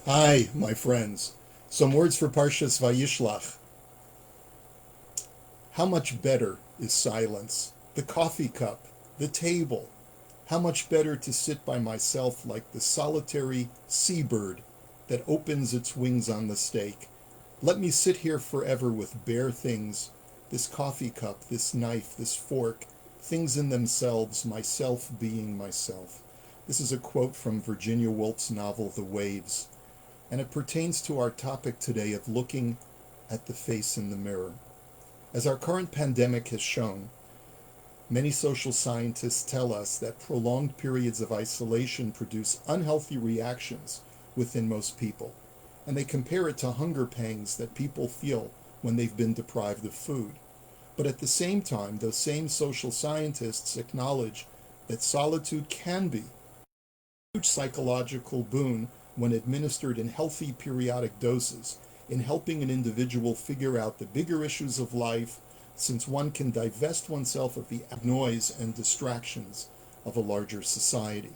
Hi, my friends. Some words for Parshas Vayishlach. How much better is silence? The coffee cup, the table. How much better to sit by myself like the solitary seabird that opens its wings on the stake. Let me sit here forever with bare things, this coffee cup, this knife, this fork, things in themselves, myself being myself. This is a quote from Virginia Woolf's novel, The Waves, and it pertains to our topic today of looking at the face in the mirror. As our current pandemic has shown, many social scientists tell us that prolonged periods of isolation produce unhealthy reactions within most people, and they compare it to hunger pangs that people feel when they've been deprived of food. But at the same time, those same social scientists acknowledge that solitude can be a huge psychological boon when administered in healthy periodic doses in helping an individual figure out the bigger issues of life, since one can divest oneself of the noise and distractions of a larger society.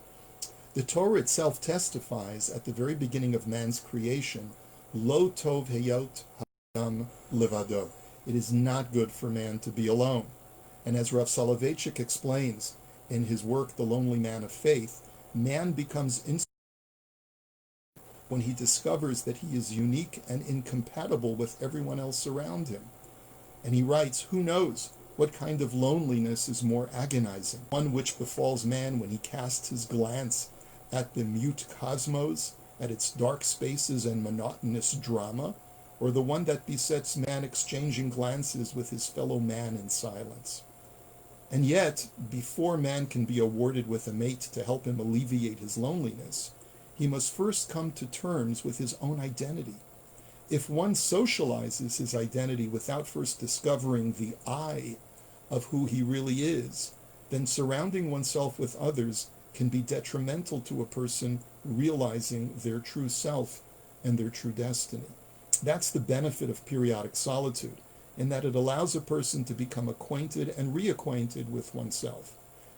The Torah itself testifies at the very beginning of man's creation, Lo tov heyot ha'adam levado. It is not good for man to be alone. And as Rav Soloveitchik explains in his work, The Lonely Man of Faith, man becomes when he discovers that he is unique and incompatible with everyone else around him. And he writes, who knows what kind of loneliness is more agonizing? One which befalls man when he casts his glance at the mute cosmos, at its dark spaces and monotonous drama, or the one that besets man exchanging glances with his fellow man in silence. And yet, before man can be awarded with a mate to help him alleviate his loneliness, he must first come to terms with his own identity. If one socializes his identity without first discovering the I of who he really is, then surrounding oneself with others can be detrimental to a person realizing their true self and their true destiny. That's the benefit of periodic solitude, in that it allows a person to become acquainted and reacquainted with oneself.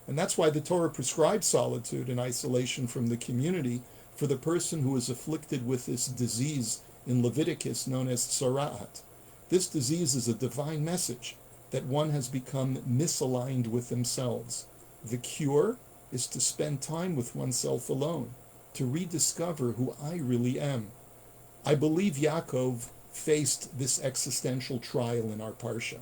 And that's why the Torah prescribes solitude and isolation from the community for the person who is afflicted with this disease in Leviticus known as tzara'at. This disease is a divine message that one has become misaligned with themselves. The cure is to spend time with oneself alone, to rediscover who I really am. I believe Yaakov faced this existential trial in our parsha.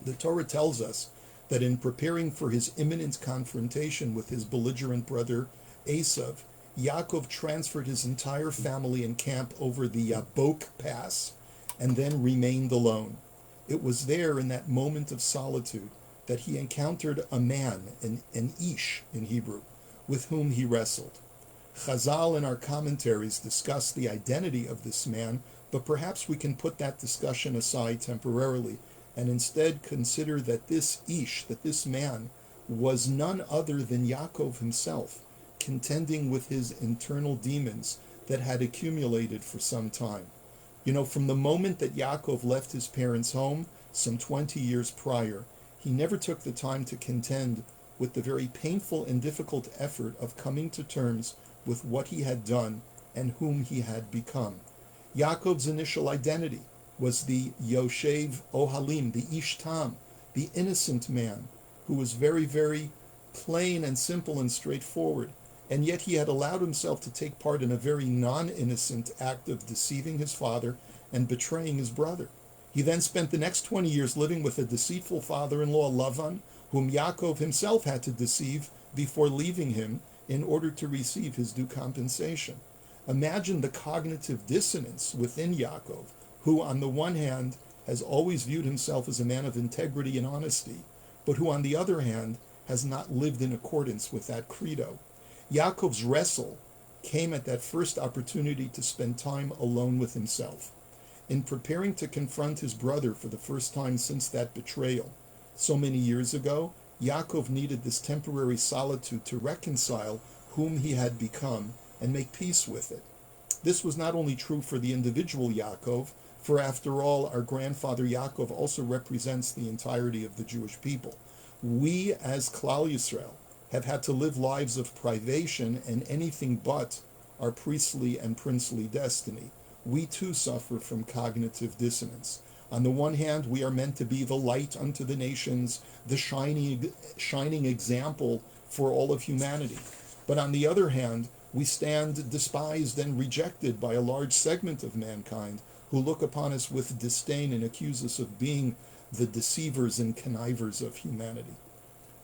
The Torah tells us that in preparing for his imminent confrontation with his belligerent brother Esav, Yaakov transferred his entire family and camp over the Yabok Pass and then remained alone. It was there in that moment of solitude that he encountered a man, an ish in Hebrew, with whom he wrestled. Chazal in our commentaries discuss the identity of this man, but perhaps we can put that discussion aside temporarily and instead consider that this ish, that this man, was none other than Yaakov himself, contending with his internal demons that had accumulated for some time. You know, from the moment that Yaakov left his parents' home, some 20 years prior, he never took the time to contend with the very painful and difficult effort of coming to terms with what he had done and whom he had become. Yaakov's initial identity was the Yoshev Ohalim, the Ish Tam, the innocent man, who was very, very plain and simple and straightforward. And yet he had allowed himself to take part in a very non-innocent act of deceiving his father and betraying his brother. He then spent the next 20 years living with a deceitful father-in-law, Lavan, whom Yaakov himself had to deceive before leaving him in order to receive his due compensation. Imagine the cognitive dissonance within Yaakov, who on the one hand has always viewed himself as a man of integrity and honesty, but who on the other hand has not lived in accordance with that credo. Yaakov's wrestle came at that first opportunity to spend time alone with himself. In preparing to confront his brother for the first time since that betrayal, so many years ago, Yaakov needed this temporary solitude to reconcile whom he had become and make peace with it. This was not only true for the individual Yaakov, for after all, our grandfather Yaakov also represents the entirety of the Jewish people. We, as Klal Yisrael, have had to live lives of privation and anything but our priestly and princely destiny, we too suffer from cognitive dissonance. On the one hand, we are meant to be the light unto the nations, the shining example for all of humanity. But on the other hand, we stand despised and rejected by a large segment of mankind who look upon us with disdain and accuse us of being the deceivers and connivers of humanity.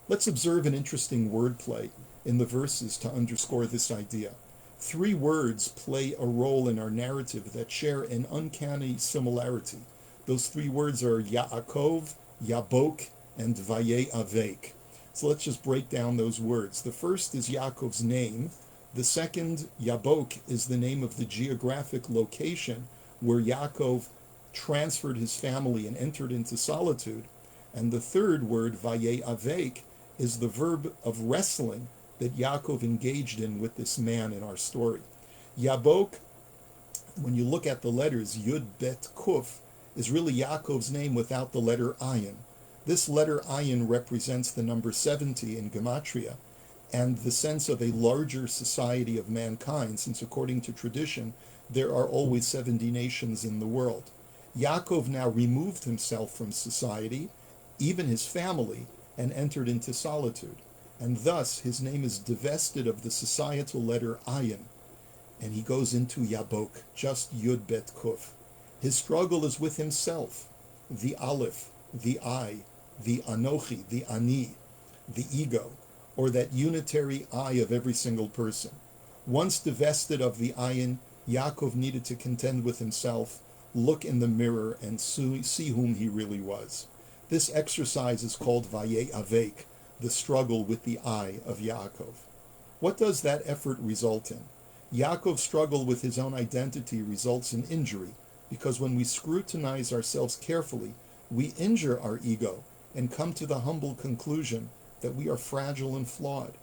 Let's observe an interesting wordplay in the verses to underscore this idea. 3 words play a role in our narrative that share an uncanny similarity. Those 3 words are Yaakov, Yabok, and Vayishlach. So let's just break down those words. The first is Yaakov's name. The second, Yabok, is the name of the geographic location where Yaakov transferred his family and entered into solitude. And the third word, Vayishlach, is the verb of wrestling that Yaakov engaged in with this man in our story. Yabok, when you look at the letters, Yud Bet Kuf, is really Yaakov's name without the letter Ayin. This letter Ayin represents the number 70 in Gematria and the sense of a larger society of mankind, since according to tradition, there are always 70 nations in the world. Yaakov now removed himself from society, even his family, and entered into solitude. And thus his name is divested of the societal letter Ayin, and he goes into Yabok, just Yud Bet Kuf. His struggle is with himself, the Aleph, the I, the Anochi, the Ani, the ego, or that unitary I of every single person. Once divested of the Ayin, Yaakov needed to contend with himself, look in the mirror, and see whom he really was. This exercise is called Vayishlach, the struggle with the I of Yaakov. What does that effort result in? Yaakov's struggle with his own identity results in injury, because when we scrutinize ourselves carefully, we injure our ego and come to the humble conclusion that we are fragile and flawed.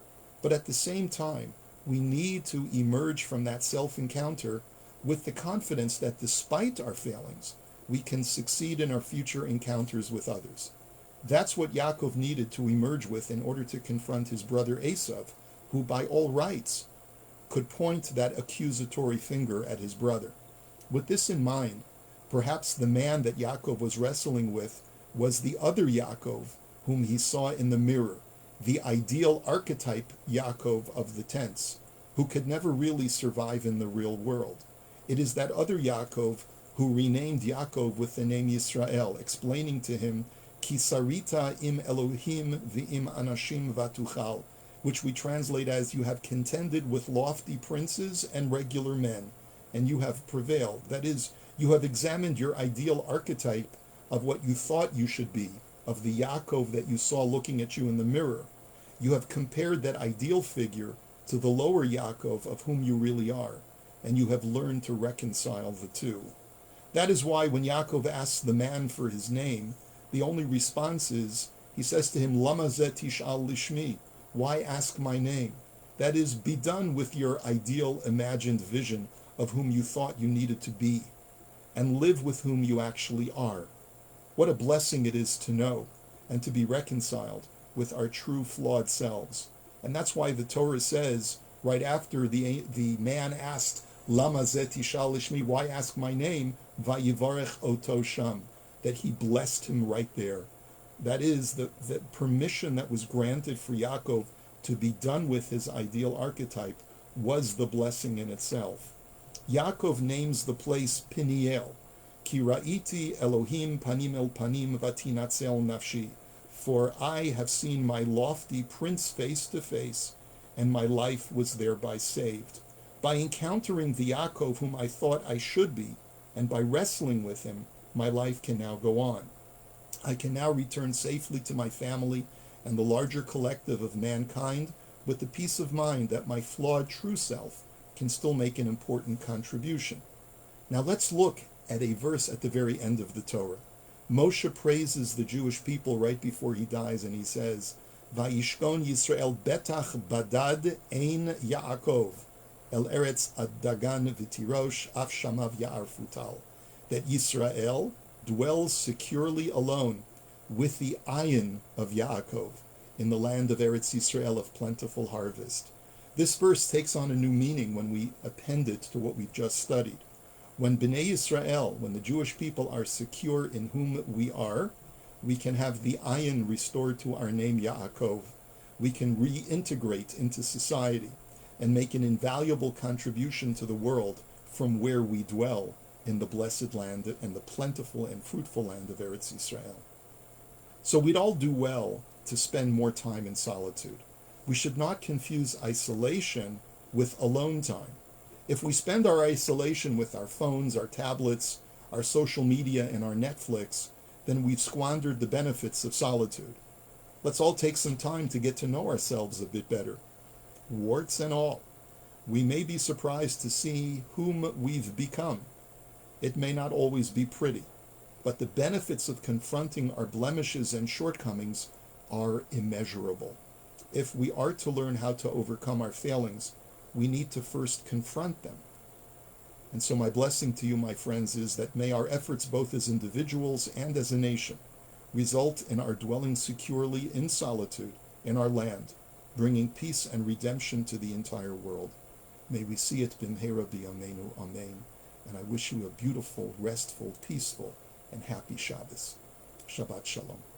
But at the same time, we need to emerge from that self-encounter with the confidence that despite our failings, we can succeed in our future encounters with others. That's what Yaakov needed to emerge with in order to confront his brother Esav, who by all rights could point that accusatory finger at his brother. With this in mind, perhaps the man that Yaakov was wrestling with was the other Yaakov whom he saw in the mirror, the ideal archetype Yaakov of the tense, who could never really survive in the real world. It is that other Yaakov who renamed Yaakov with the name Yisrael, explaining to him, Ki sarita im Elohim v'im anashim vatuchal, which we translate as, you have contended with lofty princes and regular men, and you have prevailed. That is, you have examined your ideal archetype of what you thought you should be, of the Yaakov that you saw looking at you in the mirror. You have compared that ideal figure to the lower Yaakov of whom you really are, and you have learned to reconcile the two. That is why when Yaakov asks the man for his name, the only response is, he says to him, Lama zeh tish'al lishmi, why ask my name? That is, be done with your ideal imagined vision of whom you thought you needed to be, and live with whom you actually are. What a blessing it is to know and to be reconciled with our true flawed selves. And that's why the Torah says, right after the man asked, Lama zeh tish'al lishmi, why ask my name? Vayivarech oto sham, that he blessed him right there. That is, the permission that was granted for Yaakov to be done with his ideal archetype was the blessing in itself. Yaakov names the place Peniel, Ki ra'iti Elohim panim el panim vatinatzel nafshi, for I have seen my lofty prince face to face, and my life was thereby saved. By encountering the Yaakov whom I thought I should be, and by wrestling with him, my life can now go on. I can now return safely to my family and the larger collective of mankind with the peace of mind that my flawed true self can still make an important contribution. Now let's look at a verse at the very end of the Torah. Moshe praises the Jewish people right before he dies, and he says, Vayishkon Yisrael betach badad ein Yaakov el eretz ad-dagan v'tirosh af shamav ya'ar futal, that Yisrael dwells securely alone with the ayin of Yaakov in the land of Eretz Yisrael of plentiful harvest. This verse takes on a new meaning when we append it to what we've just studied. When Bnei Yisrael, when the Jewish people are secure in whom we are, we can have the ayin restored to our name Yaakov. We can reintegrate into society and make an invaluable contribution to the world from where we dwell in the blessed land and the plentiful and fruitful land of Eretz Yisrael. So we'd all do well to spend more time in solitude. We should not confuse isolation with alone time. If we spend our isolation with our phones, our tablets, our social media, and our Netflix, then we've squandered the benefits of solitude. Let's all take some time to get to know ourselves a bit better, warts and all. We may be surprised to see whom we've become. It may not always be pretty, but the benefits of confronting our blemishes and shortcomings are immeasurable. If we are to learn how to overcome our failings, we need to first confront them. And so my blessing to you, my friends, is that may our efforts both as individuals and as a nation result in our dwelling securely in solitude in our land, bringing peace and redemption to the entire world. May we see it b'mheira b'yameinu, amen. And I wish you a beautiful, restful, peaceful, and happy Shabbos. Shabbat Shalom.